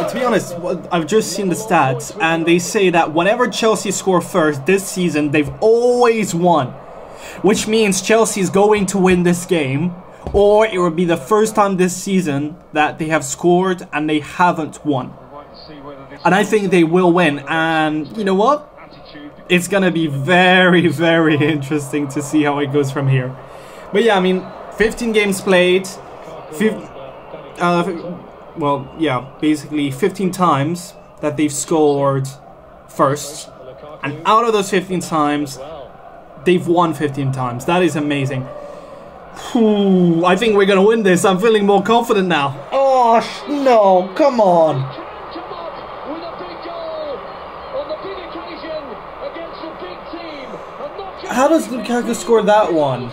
To be honest, I've just seen the stats, and they say that whenever Chelsea score first this season, they've always won. Which means Chelsea's going to win this game, or it will be the first time this season that they have scored and they haven't won. And I think they will win, and you know what? It's gonna be very, very interesting to see how it goes from here. But yeah, I mean, 15 games played, well, yeah, basically 15 times that they've scored first, and out of those 15 times, they've won 15 times. That is amazing. Ooh, I think we're gonna win this. I'm feeling more confident now. Oh, no, come on. How does Lukaku score that one?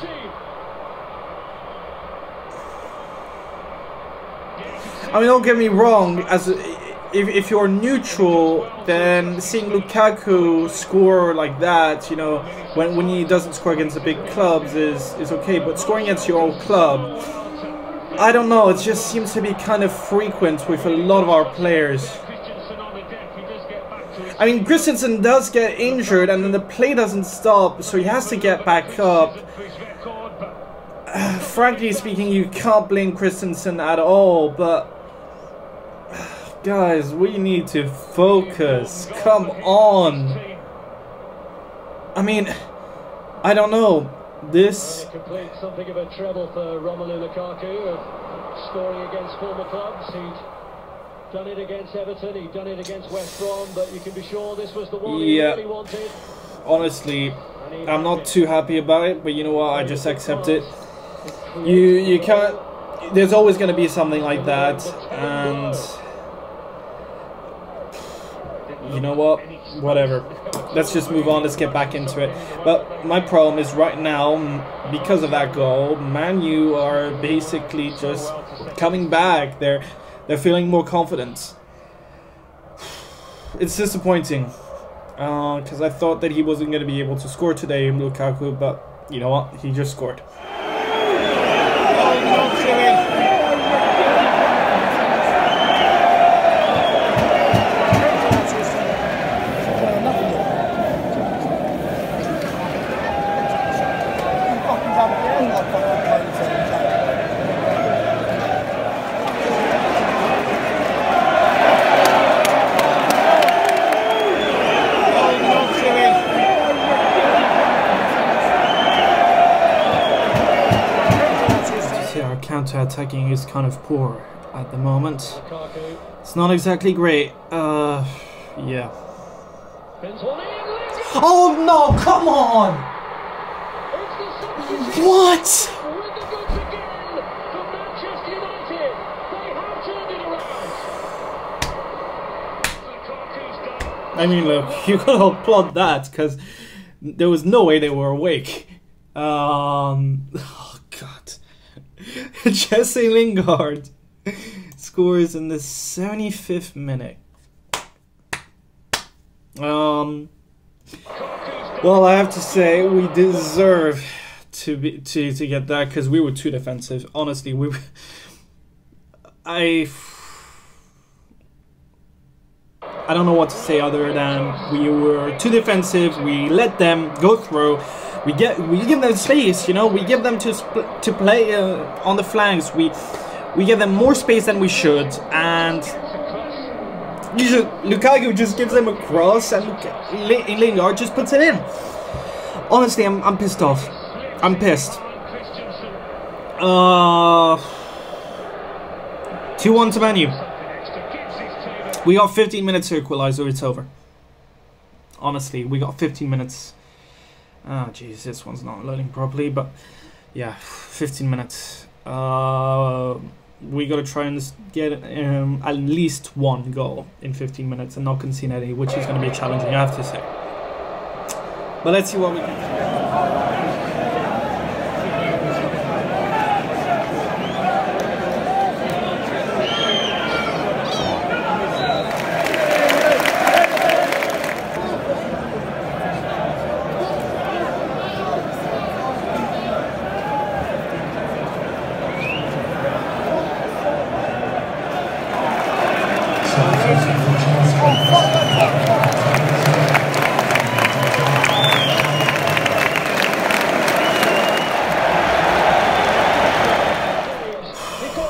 I mean, don't get me wrong, if you're neutral, then seeing Lukaku score like that, you know, when he doesn't score against the big clubs is okay, but scoring against your own club, I don't know, it just seems to be kind of frequent with a lot of our players. I mean, Christensen does get injured and then the play doesn't stop, so he has to get back up. Frankly speaking, you can't blame Christensen at all, but guys, we need to focus. Come on. I mean, I don't know. This complete something of a treble for Romelu Lukaku of scoring against former clubs. He'd done it against Everton, he'd done it against West Brom, but you can be sure this was the one he really wanted. Honestly, I'm not too happy about it, but you know what? I just accept it. You can't. There's always going to be something like that, and you know what? Whatever. Let's just move on. Let's get back into it. But my problem is right now, because of that goal, Man U are basically just coming back. They're feeling more confident. It's disappointing because I thought that he wasn't going to be able to score today, Lukaku. But you know what? He just scored. Counter-attacking is kind of poor at the moment. It's not exactly great. Yeah. Oh no, come on! What? I mean, look, you gotta applaud that because there was no way they were awake. Oh god. Jesse Lingard scores in the 75th minute. Well, I have to say we deserve to get that because we were too defensive. Honestly, I don't know what to say other than we were too defensive. We let them go through. We give them space, you know. We give them to play on the flanks. We give them more space than we should, and Lukaku just gives them a cross, and Lingard just puts it in. Honestly, I'm pissed off. I'm pissed. 2-1 to Man U. We got 15 minutes to equalize, or it's over. Honestly, we got 15 minutes. Ah, jeez, this one's not loading properly, but yeah, 15 minutes. We gotta try and get at least one goal in 15 minutes and not concede any, which is gonna be challenging, I have to say. But let's see what we can do.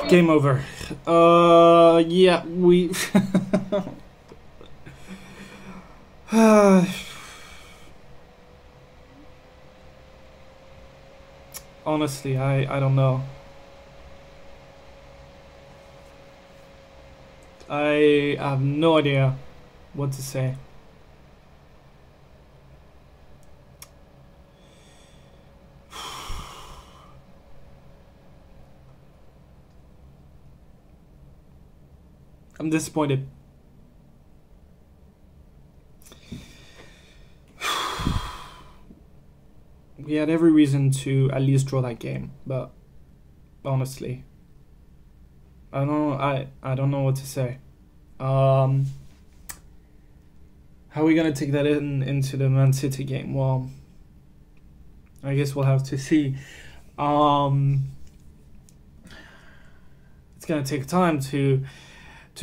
Game over. Yeah, we... Honestly, I don't know. I have no idea what to say. I'm disappointed. We had every reason to at least draw that game, but honestly, I don't know what to say. How are we gonna take that into the Man City game? Well, I guess we'll have to see. It's gonna take time to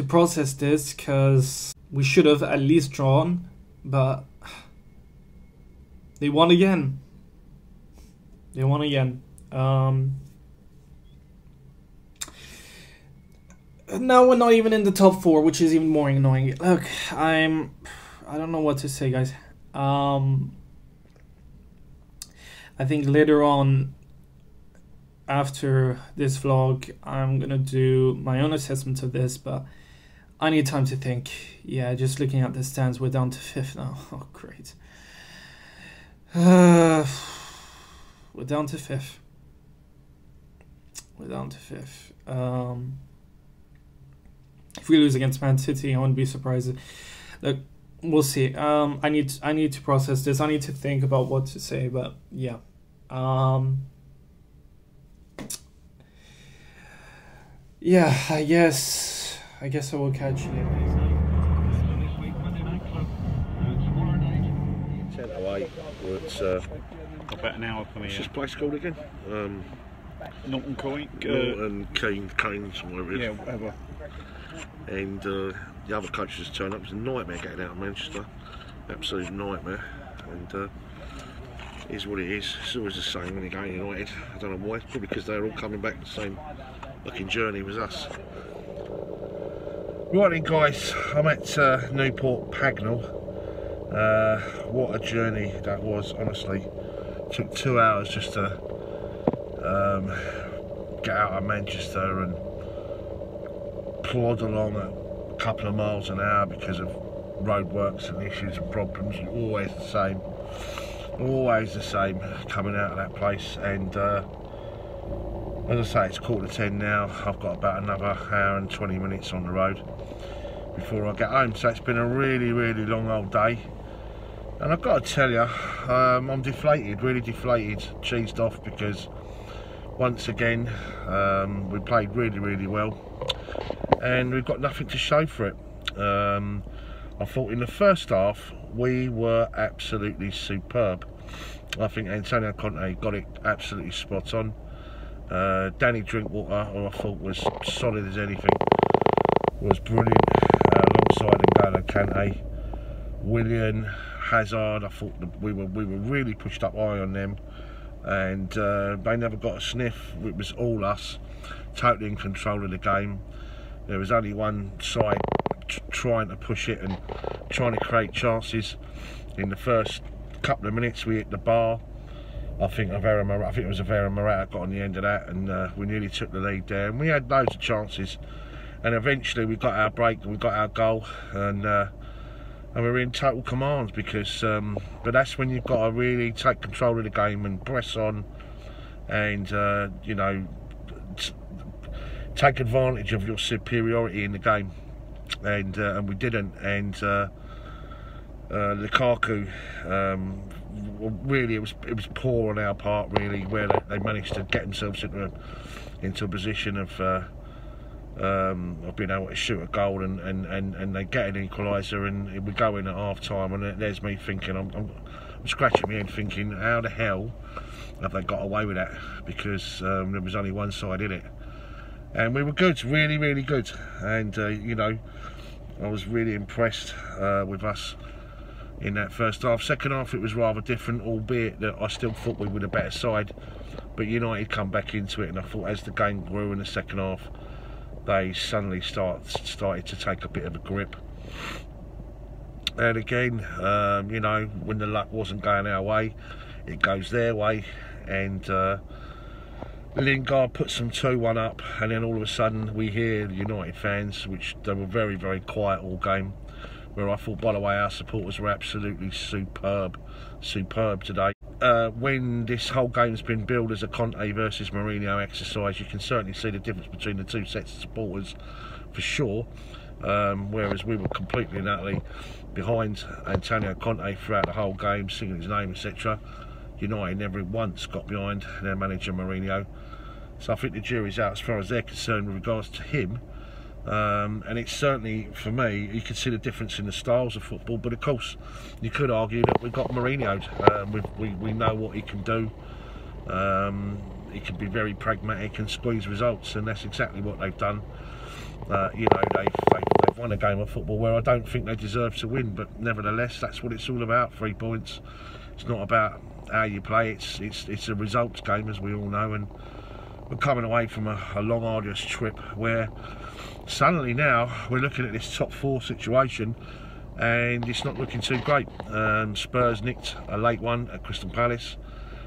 process this, because we should have at least drawn, but they won again. They won again. Now we're not even in the top 4, which is even more annoying. Look, I don't know what to say, guys. I think later on, after this vlog, I'm gonna do my own assessment of this, but I need time to think. Yeah, just looking at the stands, we're down to 5th now. Oh, great. We're down to 5th. We're down to 5th. If we lose against Man City, I wouldn't be surprised. Look, we'll see. I need to process this. I need to think about what to say. But yeah. Yeah, I guess I will catch you later. Away, it's about an hour from here. What's this place called again? Norton Coin. Norton Keynes, whatever it is. Yeah, whatever. And the other coaches turned up. It was a nightmare getting out of Manchester. Absolute nightmare. And it is what it is. It's always the same when you go to United. I don't know why. It's probably because they're all coming back the same looking journey as us. Right then, guys, I'm at Newport Pagnell. What a journey that was, honestly. It took 2 hours just to get out of Manchester and plod along at a couple of miles an hour because of roadworks and issues and problems. Always the same. Always the same coming out of that place. And as I say, it's 9:45 now. I've got about another hour and 20 minutes on the road before I get home. So it's been a really, really long old day. And I've got to tell you, I'm deflated, really deflated, cheesed off, because once again, we played really, really well. And we've got nothing to show for it. I thought in the first half, we were absolutely superb. I think Antonio Conte got it absolutely spot on. Danny Drinkwater, who I thought was solid as anything, was brilliant alongside N'Golo Kante. Willian, Hazard, I thought we were really pushed up high on them, and they never got a sniff. It was all us, totally in control of the game. There was only one side trying to push it and trying to create chances. In the first couple of minutes, we hit the bar. I think it was Vera Morata got on the end of that, and we nearly took the lead there. And we had loads of chances, and eventually we got our break and we got our goal, and we were in total command. Because, but that's when you've got to really take control of the game and press on, and you know, take advantage of your superiority in the game, and we didn't. And Lukaku, really, it was poor on our part, really, where they managed to get themselves into a position of being able to shoot a goal, and they get an equaliser, and we go in at half time, and there's me thinking, I'm scratching my head thinking, how the hell have they got away with that? Because there was only one side in it, and we were good, really, really good. And you know, I was really impressed with us in that first half. Second half it was rather different, albeit that I still thought we were the better side, but United come back into it, and I thought as the game grew in the second half, they suddenly started to take a bit of a grip. And again, you know, when the luck wasn't going our way, it goes their way, and Lingard puts them 2-1 up, and then all of a sudden we hear the United fans, which they were very, very quiet all game, where I thought, by the way, our supporters were absolutely superb today. When this whole game's been billed as a Conte versus Mourinho exercise, you can certainly see the difference between the two sets of supporters, for sure. Whereas we were completely and utterly behind Antonio Conte throughout the whole game, singing his name, etc. United never once got behind their manager Mourinho. So I think the jury's out as far as they're concerned with regards to him. And it's certainly, for me, you can see the difference in the styles of football, but of course you could argue that we've got Mourinho. We know what he can do. He can be very pragmatic and squeeze results, and that's exactly what they've done. You know, they've won a game of football where I don't think they deserve to win, but nevertheless, that's what it's all about. 3 points. It's not about how you play. It's a results game, as we all know, and we're coming away from a long, arduous trip where suddenly now we're looking at this top 4 situation, and it's not looking too great. Spurs nicked a late one at Crystal Palace,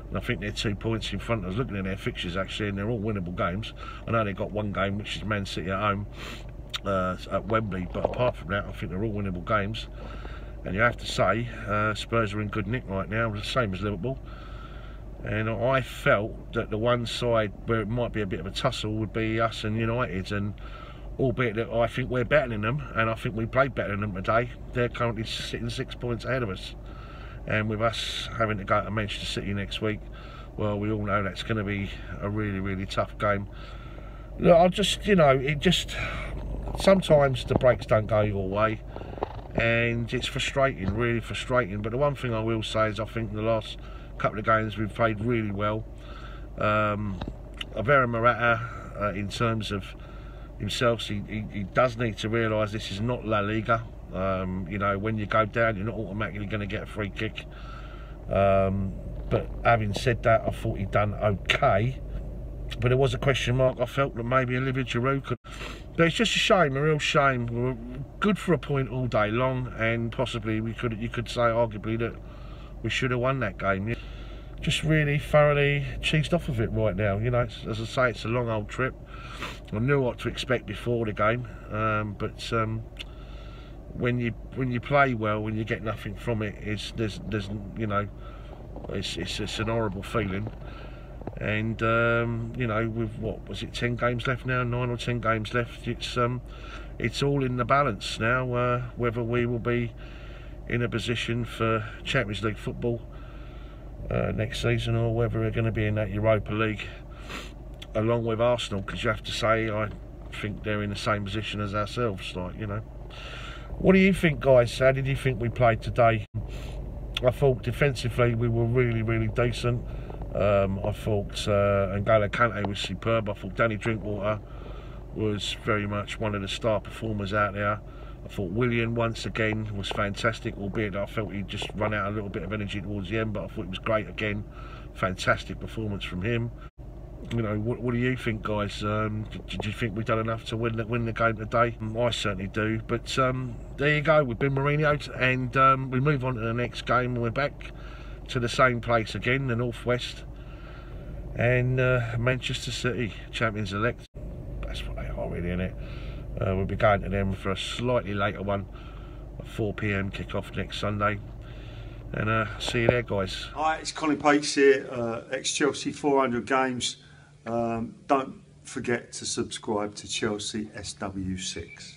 and I think they're 2 points in front. I was looking at their fixtures actually, and they're all winnable games. I know they've got one game, which is Man City at home at Wembley, but apart from that, I think they're all winnable games. And you have to say, Spurs are in good nick right now, the same as Liverpool. And I felt that the one side where it might be a bit of a tussle would be us and United, and albeit that I think we're better than them, and I think we played better than them today, they're currently sitting 6 points ahead of us. And with us having to go to Manchester City next week, well, we all know that's going to be a really, really tough game. Look, I just, you know, sometimes the breaks don't go your way, and it's frustrating, really frustrating. But the one thing I will say is I think the last couple of games we've played really well. Alvaro Morata, in terms of himself, he does need to realise this is not La Liga. You know, when you go down, you're not automatically going to get a free kick. But having said that, I thought he'd done okay. But there was a question mark. I felt that maybe Olivier Giroud could. But it's just a shame, a real shame. We were good for a point all day long, and possibly you could say arguably that we should have won that game. Just really thoroughly cheesed off of it right now. You know, as I say, it's a long old trip. I knew what to expect before the game, but when you play well, when you get nothing from it, there's you know, it's an horrible feeling. And you know, with what was it, 10 games left now, 9 or 10 games left, it's all in the balance now, whether we will be in a position for Champions League football next season, or whether we're going to be in that Europa League along with Arsenal, because you have to say I think they're in the same position as ourselves, like, you know. What do you think, guys? How did you think we played today? I thought defensively we were really, really decent. I thought N'Golo Kante was superb. I thought Danny Drinkwater was very much one of the star performers out there. I thought Willian once again was fantastic, albeit I felt he'd just run out a little bit of energy towards the end, but I thought it was great again. Fantastic performance from him. You know, what do you think, guys? Did you think we've done enough to win the game today? I certainly do. But there you go, we've been Mourinho'd, and we move on to the next game, and we're back to the same place again, the Northwest, and Manchester City, champions elect. That's what they are really, innit? We'll be going to them for a slightly later one, a 4 PM kick-off next Sunday. And see you there, guys. Hi, it's Colin Pates here, ex-Chelsea 400 games. Don't forget to subscribe to Chelsea SW6.